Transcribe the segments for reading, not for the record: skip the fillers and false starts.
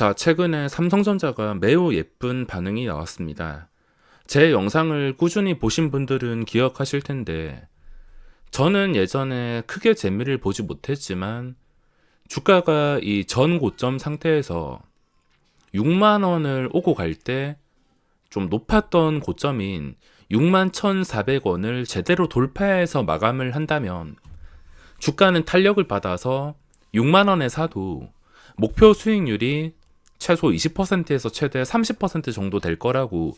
자, 최근에 삼성전자가 매우 예쁜 반응이 나왔습니다. 제 영상을 꾸준히 보신 분들은 기억하실 텐데, 저는 예전에 크게 재미를 보지 못했지만, 주가가 이 전 고점 상태에서 6만 원을 오고 갈 때 좀 높았던 고점인 6만 1,400원을 제대로 돌파해서 마감을 한다면, 주가는 탄력을 받아서 6만 원에 사도 목표 수익률이 최소 20%에서 최대 30% 정도 될 거라고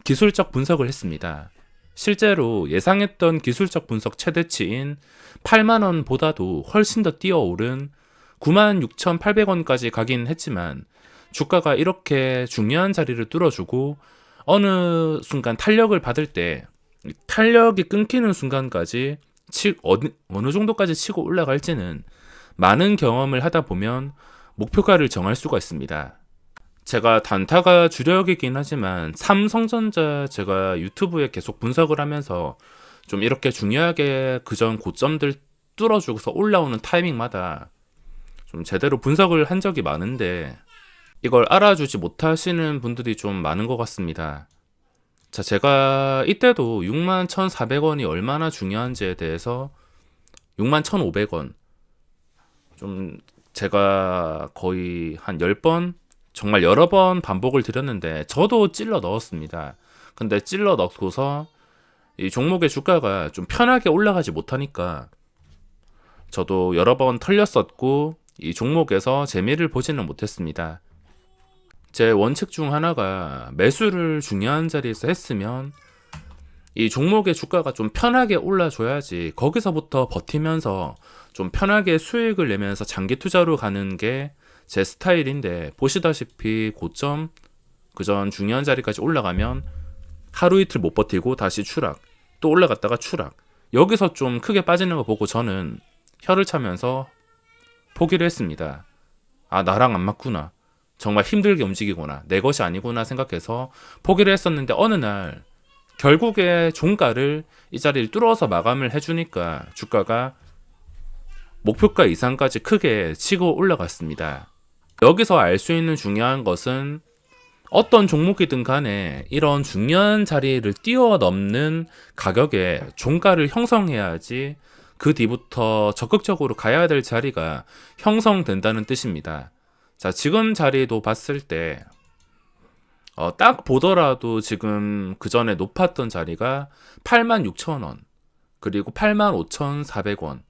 기술적 분석을 했습니다. 실제로 예상했던 기술적 분석 최대치인 8만 원보다도 훨씬 더 뛰어오른 96,800원까지 가긴 했지만 주가가 이렇게 중요한 자리를 뚫어주고 어느 순간 탄력을 받을 때 탄력이 끊기는 순간까지 어느 정도까지 치고 올라갈지는 많은 경험을 하다 보면 목표가를 정할 수가 있습니다. 제가 단타가 주력이긴 하지만 삼성전자 제가 유튜브에 계속 분석을 하면서 좀 이렇게 중요하게 그전 고점들 뚫어주고서 올라오는 타이밍마다 좀 제대로 분석을 한 적이 많은데 이걸 알아주지 못하시는 분들이 좀 많은 것 같습니다. 자, 제가 이때도 6만 1,400원이 얼마나 중요한지에 대해서 6만 1,500원 좀 제가 거의 한 10번 정말 여러 번 반복을 드렸는데 저도 찔러 넣었습니다. 근데 찔러 넣고서 이 종목의 주가가 좀 편하게 올라가지 못하니까 저도 여러 번 털렸었고 이 종목에서 재미를 보지는 못했습니다. 제 원칙 중 하나가 매수를 중요한 자리에서 했으면 이 종목의 주가가 좀 편하게 올라줘야지 거기서부터 버티면서 좀 편하게 수익을 내면서 장기 투자로 가는 게 제 스타일인데 보시다시피 고점 그전 중요한 자리까지 올라가면 하루 이틀 못 버티고 다시 추락 또 올라갔다가 추락 여기서 좀 크게 빠지는 거 보고 저는 혀를 차면서 포기를 했습니다. 아, 나랑 안 맞구나, 정말 힘들게 움직이구나, 내 것이 아니구나 생각해서 포기를 했었는데 어느 날 결국에 종가를 이 자리를 뚫어서 마감을 해주니까 주가가 목표가 이상까지 크게 치고 올라갔습니다. 여기서 알 수 있는 중요한 것은 어떤 종목이든 간에 이런 중요한 자리를 뛰어넘는 가격에 종가를 형성해야지 그 뒤부터 적극적으로 가야 될 자리가 형성된다는 뜻입니다. 자, 지금 자리도 봤을 때 딱 보더라도 지금 그 전에 높았던 자리가 86,000원 그리고 85,400원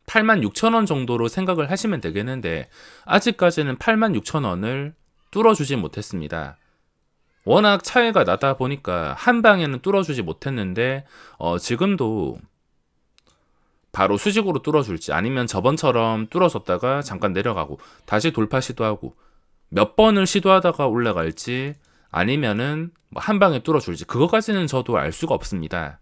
86,000원 정도로 생각을 하시면 되겠는데 아직까지는 86,000원을 뚫어주지 못했습니다. 워낙 차이가 나다 보니까 한 방에는 뚫어주지 못했는데 지금도 바로 수직으로 뚫어줄지 아니면 저번처럼 뚫어줬다가 잠깐 내려가고 다시 돌파 시도하고 몇 번을 시도하다가 올라갈지 아니면은 한 방에 뚫어줄지 그거까지는 저도 알 수가 없습니다.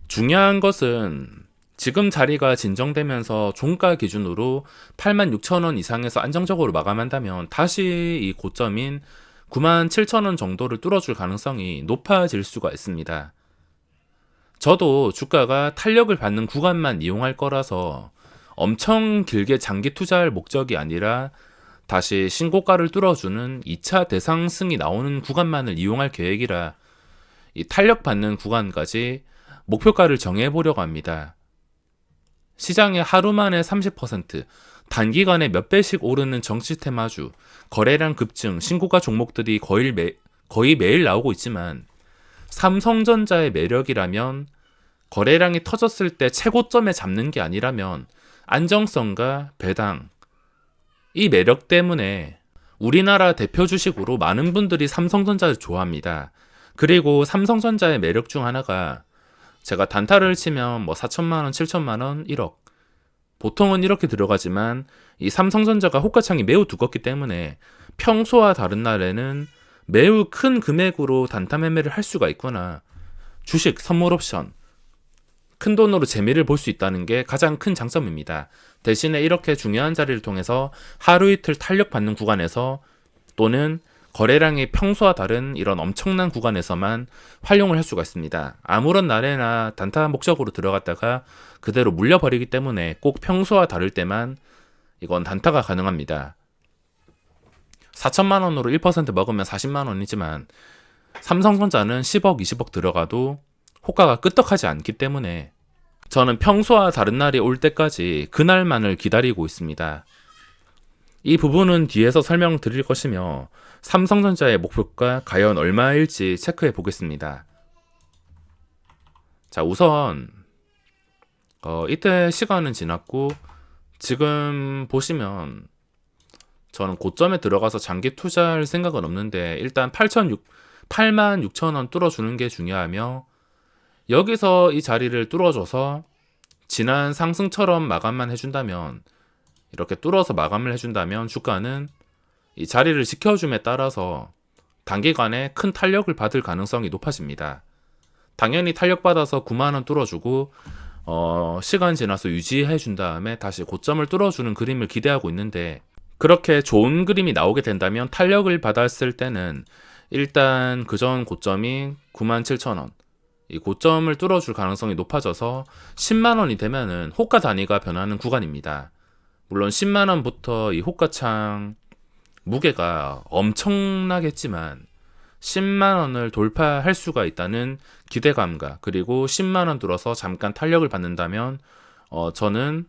중요한 것은 지금 자리가 진정되면서 종가 기준으로 86,000원 이상에서 안정적으로 마감한다면 다시 이 고점인 97,000원 정도를 뚫어줄 가능성이 높아질 수가 있습니다. 저도 주가가 탄력을 받는 구간만 이용할 거라서 엄청 길게 장기 투자할 목적이 아니라 다시 신고가를 뚫어주는 2차 대상승이 나오는 구간만을 이용할 계획이라 이 탄력 받는 구간까지 목표가를 정해보려고 합니다. 시장에 하루 만에 30%, 단기간에 몇 배씩 오르는 정치 테마주, 거래량 급증, 신고가 종목들이 거의 매일 나오고 있지만 삼성전자의 매력이라면 거래량이 터졌을 때 최고점에 잡는 게 아니라면 안정성과 배당, 이 매력 때문에 우리나라 대표 주식으로 많은 분들이 삼성전자를 좋아합니다. 그리고 삼성전자의 매력 중 하나가 제가 단타를 치면 4천만원, 7천만원, 1억 보통은 이렇게 들어가지만 이 삼성전자가 호가창이 매우 두껍기 때문에 평소와 다른 날에는 매우 큰 금액으로 단타 매매를 할 수가 있거나 주식, 선물 옵션 큰 돈으로 재미를 볼 수 있다는 게 가장 큰 장점입니다. 대신에 이렇게 중요한 자리를 통해서 하루 이틀 탄력 받는 구간에서 또는 거래량이 평소와 다른 이런 엄청난 구간에서만 활용을 할 수가 있습니다. 아무런 날에나 단타 목적으로 들어갔다가 그대로 물려버리기 때문에 꼭 평소와 다를 때만 이건 단타가 가능합니다. 4천만 원으로 1% 먹으면 40만 원이지만 삼성전자는 10억, 20억 들어가도 호가가 끄떡하지 않기 때문에 저는 평소와 다른 날이 올 때까지 그날만을 기다리고 있습니다. 이 부분은 뒤에서 설명드릴 것이며 삼성전자의 목표가 과연 얼마일지 체크해 보겠습니다. 자, 우선 이때 시간은 지났고 지금 보시면 저는 고점에 들어가서 장기 투자할 생각은 없는데 일단 86,000원 뚫어주는 게 중요하며 여기서 이 자리를 뚫어줘서 지난 상승처럼 마감만 해준다면 이렇게 뚫어서 마감을 해준다면 주가는 이 자리를 지켜줌에 따라서 단기간에 큰 탄력을 받을 가능성이 높아집니다. 당연히 탄력받아서 9만원 뚫어주고 시간 지나서 유지해 준 다음에 다시 고점을 뚫어주는 그림을 기대하고 있는데 그렇게 좋은 그림이 나오게 된다면 탄력을 받았을 때는 일단 그전 고점이 97,000원 이 고점을 뚫어줄 가능성이 높아져서 10만원이 되면은 호가 단위가 변하는 구간입니다. 물론 10만원부터 이 호가창 무게가 엄청나겠지만 10만원을 돌파할 수가 있다는 기대감과 그리고 10만원 들어서 잠깐 탄력을 받는다면 저는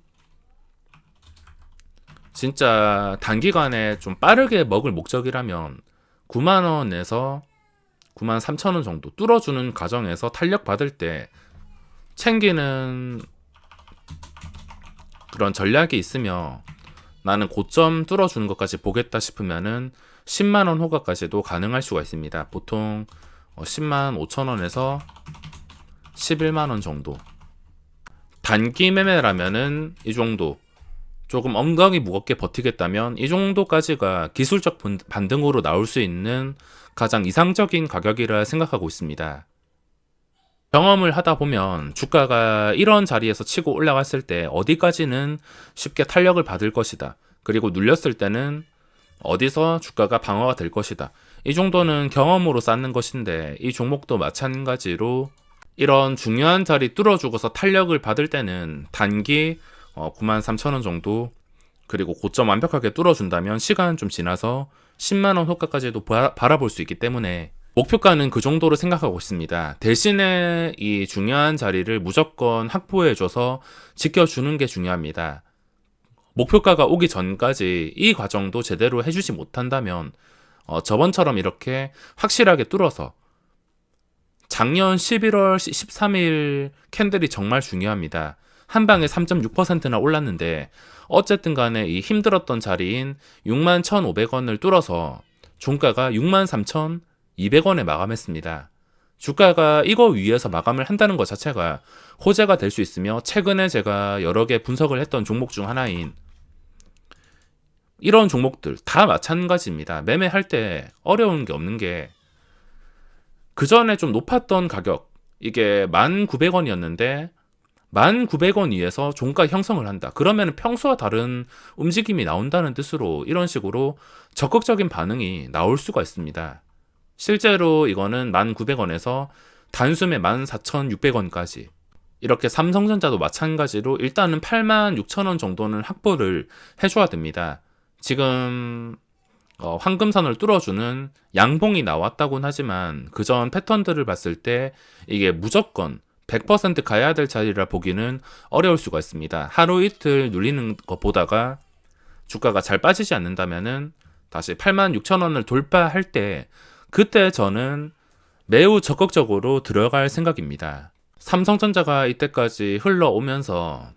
진짜 단기간에 좀 빠르게 먹을 목적이라면 9만원에서 93,000원 정도 뚫어주는 과정에서 탄력 받을 때 챙기는 그런 전략이 있으며 나는 고점 뚫어주는 것까지 보겠다 싶으면은 10만원 호가까지도 가능할 수가 있습니다. 보통 10만 5천원에서 11만원 정도. 단기 매매라면은 이 정도. 조금 엉덩이 무겁게 버티겠다면 이 정도까지가 기술적 반등으로 나올 수 있는 가장 이상적인 가격이라 생각하고 있습니다. 경험을 하다 보면 주가가 이런 자리에서 치고 올라갔을 때 어디까지는 쉽게 탄력을 받을 것이다. 그리고 눌렸을 때는 어디서 주가가 방어가 될 것이다. 이 정도는 경험으로 쌓는 것인데 이 종목도 마찬가지로 이런 중요한 자리 뚫어주고서 탄력을 받을 때는 단기 93,000원 정도 그리고 고점 완벽하게 뚫어준다면 시간 좀 지나서 10만원 호가까지도 바라볼 수 있기 때문에 목표가는 그 정도로 생각하고 있습니다. 대신에 이 중요한 자리를 무조건 확보해줘서 지켜주는 게 중요합니다. 목표가가 오기 전까지 이 과정도 제대로 해주지 못한다면 저번처럼 이렇게 확실하게 뚫어서 작년 11월 13일 캔들이 정말 중요합니다. 한 방에 3.6%나 올랐는데 어쨌든 간에 이 힘들었던 자리인 61,500원을 뚫어서 종가가 63,200원에 마감했습니다. 주가가 이거 위에서 마감을 한다는 것 자체가 호재가 될 수 있으며 최근에 제가 여러 개 분석을 했던 종목 중 하나인 이런 종목들 다 마찬가지입니다. 매매할 때 어려운 게 없는 게 그 전에 좀 높았던 가격 이게 1,900원이었는데 1,900원 위에서 종가 형성을 한다. 그러면 평소와 다른 움직임이 나온다는 뜻으로 이런 식으로 적극적인 반응이 나올 수가 있습니다. 실제로 이거는 1,900원에서 단숨에 14,600원까지 이렇게 삼성전자도 마찬가지로 일단은 86,000원 정도는 확보를 해줘야 됩니다. 지금 황금선을 뚫어주는 양봉이 나왔다고는 하지만 그전 패턴들을 봤을 때 이게 무조건 100% 가야 될 자리라 보기는 어려울 수가 있습니다. 하루 이틀 눌리는 것 보다가 주가가 잘 빠지지 않는다면은 다시 86,000원을 돌파할 때 그때 저는 매우 적극적으로 들어갈 생각입니다. 삼성전자가 이때까지 흘러오면서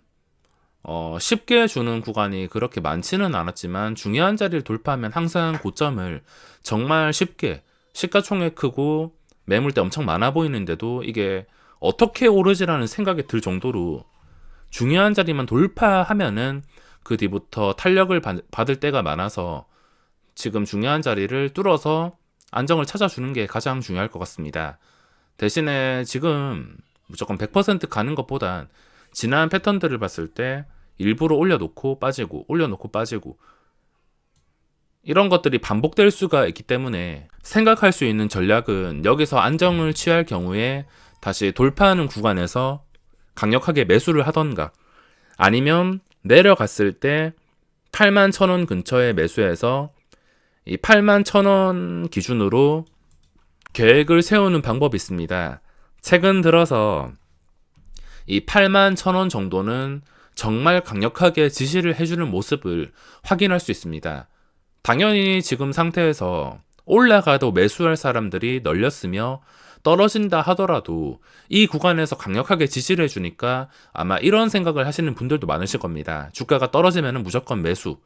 쉽게 주는 구간이 그렇게 많지는 않았지만 중요한 자리를 돌파하면 항상 고점을 정말 쉽게 시가총액 크고 매물대 엄청 많아 보이는데도 이게 어떻게 오르지라는 생각이 들 정도로 중요한 자리만 돌파하면은 그 뒤부터 탄력을 받을 때가 많아서 지금 중요한 자리를 뚫어서 안정을 찾아주는 게 가장 중요할 것 같습니다. 대신에 지금 무조건 100% 가는 것보단 지난 패턴들을 봤을 때 일부러 올려놓고 빠지고 올려놓고 빠지고 이런 것들이 반복될 수가 있기 때문에 생각할 수 있는 전략은 여기서 안정을 취할 경우에 다시 돌파하는 구간에서 강력하게 매수를 하던가 아니면 내려갔을 때 81,000원 근처에 매수해서 이 81,000원 기준으로 계획을 세우는 방법이 있습니다. 최근 들어서 이 81,000원 정도는 정말 강력하게 지지를 해주는 모습을 확인할 수 있습니다. 당연히 지금 상태에서 올라가도 매수할 사람들이 널렸으며 떨어진다 하더라도 이 구간에서 강력하게 지지를 해주니까 아마 이런 생각을 하시는 분들도 많으실 겁니다. 주가가 떨어지면 무조건 매수,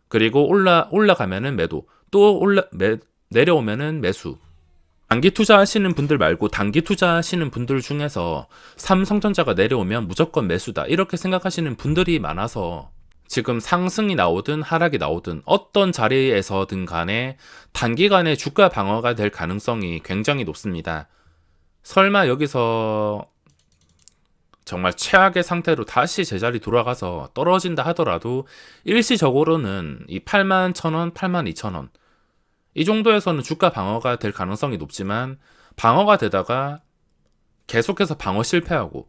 그리고 올라가면은 매도, 내려오면은 매수. 단기 투자하시는 분들 말고 단기 투자하시는 분들 중에서 삼성전자가 내려오면 무조건 매수다, 이렇게 생각하시는 분들이 많아서 지금 상승이 나오든 하락이 나오든 어떤 자리에서든 간에 단기간에 주가 방어가 될 가능성이 굉장히 높습니다. 설마 여기서 정말 최악의 상태로 다시 제자리 돌아가서 떨어진다 하더라도 일시적으로는 이 81,000원, 82,000원 이 정도에서는 주가 방어가 될 가능성이 높지만, 방어가 되다가 계속해서 방어 실패하고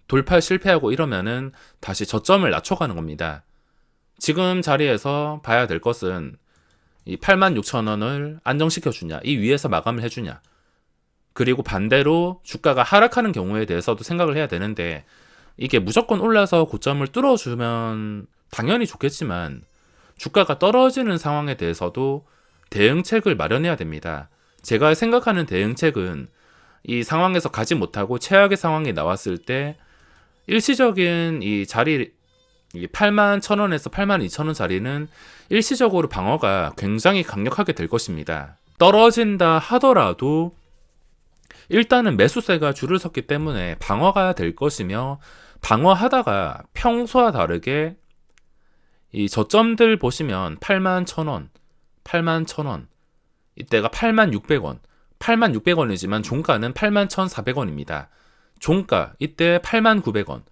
돌파 실패하고 이러면은 다시 저점을 낮춰가는 겁니다. 지금 자리에서 봐야 될 것은 이 86,000원을 안정시켜 주냐, 이 위에서 마감을 해주냐, 그리고 반대로 주가가 하락하는 경우에 대해서도 생각을 해야 되는데, 이게 무조건 올라서 고점을 뚫어주면 당연히 좋겠지만 주가가 떨어지는 상황에 대해서도 대응책을 마련해야 됩니다. 제가 생각하는 대응책은 이 상황에서 가지 못하고 최악의 상황이 나왔을 때 일시적인 이 자리, 이 81,000원에서 82,000원 자리는 일시적으로 방어가 굉장히 강력하게 될 것입니다. 떨어진다 하더라도 일단은 매수세가 줄을 섰기 때문에 방어가 될 것이며, 방어하다가 평소와 다르게 이 저점들 보시면 81,000원, 81,000원, 이때가 86,000원, 86,000원이지만 종가는 81,400원입니다. 종가 이때 89,000원,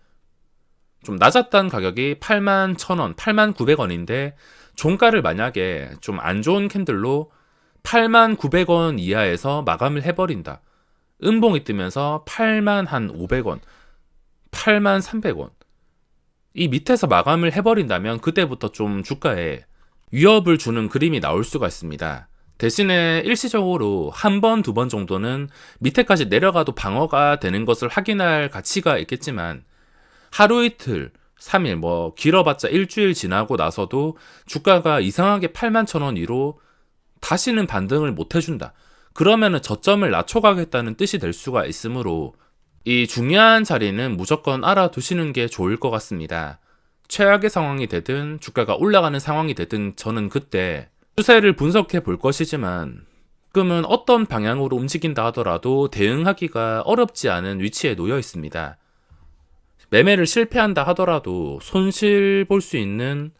좀 낮았던 가격이 81,000원, 89,000원인데 종가를 만약에 좀 안 좋은 캔들로 89,000원 이하에서 마감을 해버린다, 음봉이 뜨면서 81,500원, 81,300원 이 밑에서 마감을 해버린다면 그때부터 좀 주가에 위협을 주는 그림이 나올 수가 있습니다. 대신에 일시적으로 한 번, 두 번 정도는 밑에까지 내려가도 방어가 되는 것을 확인할 가치가 있겠지만, 하루 이틀, 3일, 길어봤자 일주일 지나고 나서도 주가가 이상하게 81,000원 위로 다시는 반등을 못 해준다, 그러면은 저점을 낮춰가겠다는 뜻이 될 수가 있으므로 이 중요한 자리는 무조건 알아두시는 게 좋을 것 같습니다. 최악의 상황이 되든 주가가 올라가는 상황이 되든 저는 그때 추세를 분석해 볼 것이지만, 지금은 어떤 방향으로 움직인다 하더라도 대응하기가 어렵지 않은 위치에 놓여 있습니다. 매매를 실패한다 하더라도 손실 볼 수 있는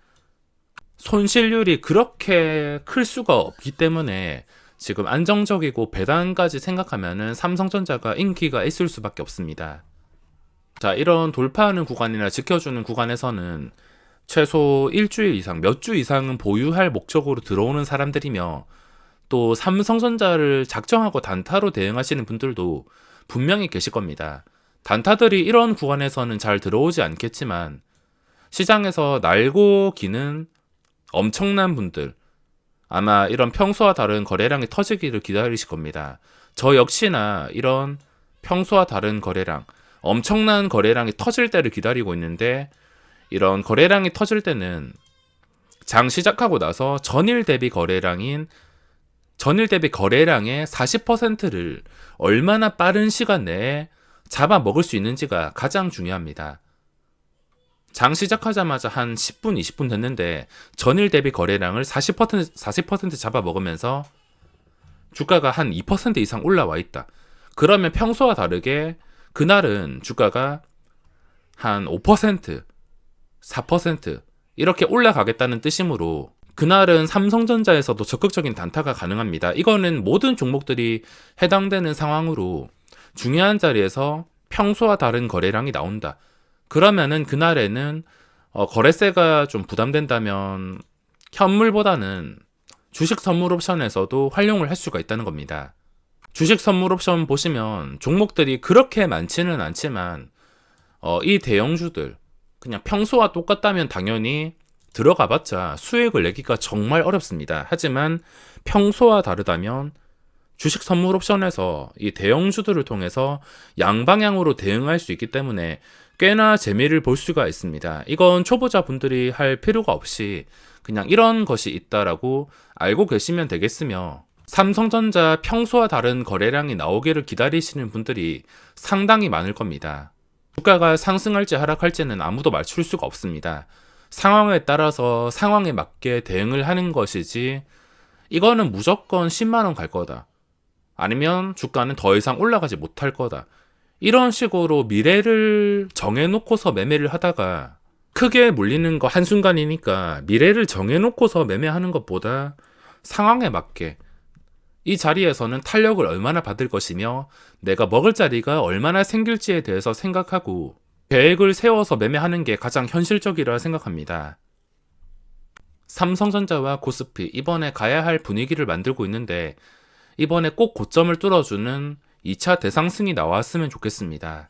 손실률이 그렇게 클 수가 없기 때문에 지금 안정적이고 배당까지 생각하면은 삼성전자가 인기가 있을 수밖에 없습니다. 자, 이런 돌파하는 구간이나 지켜주는 구간에서는 최소 일주일 이상, 몇 주 이상은 보유할 목적으로 들어오는 사람들이며, 또 삼성전자를 작정하고 단타로 대응하시는 분들도 분명히 계실 겁니다. 단타들이 이런 구간에서는 잘 들어오지 않겠지만 시장에서 날고 기는 엄청난 분들, 아마 이런 평소와 다른 거래량이 터지기를 기다리실 겁니다. 저 역시나 이런 평소와 다른 거래량, 엄청난 거래량이 터질 때를 기다리고 있는데, 이런 거래량이 터질 때는 장 시작하고 나서 전일 대비 거래량의 40%를 얼마나 빠른 시간 내에 잡아먹을 수 있는지가 가장 중요합니다. 장 시작하자마자 한 10분, 20분 됐는데 전일 대비 거래량을 40% 잡아먹으면서 주가가 한 2% 이상 올라와 있다. 그러면 평소와 다르게 그날은 주가가 한 5%, 4% 이렇게 올라가겠다는 뜻이므로 그날은 삼성전자에서도 적극적인 단타가 가능합니다. 이거는 모든 종목들이 해당되는 상황으로 중요한 자리에서 평소와 다른 거래량이 나온다. 그러면은 그날에는 거래세가 좀 부담된다면 현물보다는 주식 선물 옵션에서도 활용을 할 수가 있다는 겁니다. 주식 선물 옵션 보시면 종목들이 그렇게 많지는 않지만 이 대형주들 그냥 평소와 똑같다면 당연히 들어가봤자 수익을 내기가 정말 어렵습니다. 하지만 평소와 다르다면 주식 선물 옵션에서 이 대형주들을 통해서 양방향으로 대응할 수 있기 때문에 꽤나 재미를 볼 수가 있습니다. 이건 초보자분들이 할 필요가 없이 그냥 이런 것이 있다라고 알고 계시면 되겠으며, 삼성전자 평소와 다른 거래량이 나오기를 기다리시는 분들이 상당히 많을 겁니다. 주가가 상승할지 하락할지는 아무도 맞출 수가 없습니다. 상황에 따라서 상황에 맞게 대응을 하는 것이지, 이거는 무조건 10만원 갈 거다, 아니면 주가는 더 이상 올라가지 못할 거다, 이런 식으로 미래를 정해놓고서 매매를 하다가 크게 물리는 거 한순간이니까 미래를 정해놓고서 매매하는 것보다 상황에 맞게 이 자리에서는 탄력을 얼마나 받을 것이며 내가 먹을 자리가 얼마나 생길지에 대해서 생각하고 계획을 세워서 매매하는 게 가장 현실적이라 생각합니다. 삼성전자와 코스피 이번에 가야 할 분위기를 만들고 있는데, 이번에 꼭 고점을 뚫어주는 2차 대상승이 나왔으면 좋겠습니다.